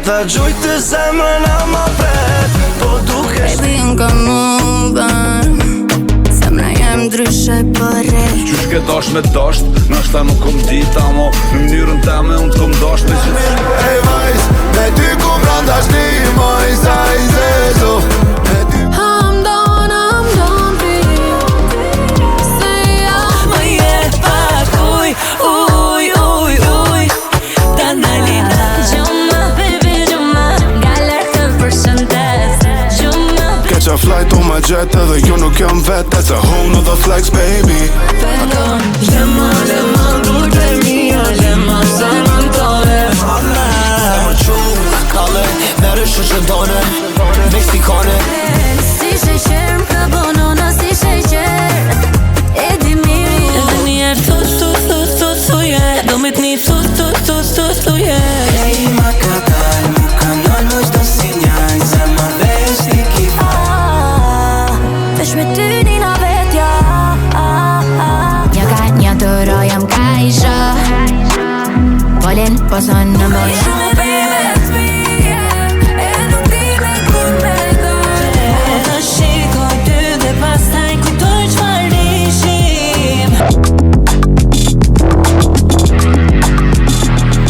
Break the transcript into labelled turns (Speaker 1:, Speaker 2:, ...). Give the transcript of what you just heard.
Speaker 1: Ta gjuj të zemrën ama pret Po dukesh
Speaker 2: Baby n'ka muven Zemra jem ndryshe përe
Speaker 3: Qysh ke dash me dasht, nashta nuk kom dit Amo në mënyrën teme unë t'kom dasht me gjithë
Speaker 1: Ej vajz, me ty ku branda shni moj sa i zezo
Speaker 2: I'm done baby Say yeah
Speaker 4: Më je pak uj Danalina
Speaker 2: Gjuma baby gjuma Galer të përshëndes Gjuma
Speaker 1: Catch a flight on my jet edhe ju nuk jam vet That's a whole nother flex baby
Speaker 4: Pardon Lema durte mia Lema zemrën tone
Speaker 5: Zemrë qumë, kalle Mere shushën tone Meksikane
Speaker 2: Si sheqer m'ka bonona si sheqer E di miri
Speaker 4: Edhe njerë thuje Do me t'ni thuje
Speaker 5: Lej ma ka dal Mu ka nal më qdo si njaj Zemrë vesh t'i kifa
Speaker 2: Vesh me ty nina vetja Një ka një të rojëm ka isha Polin poson në moja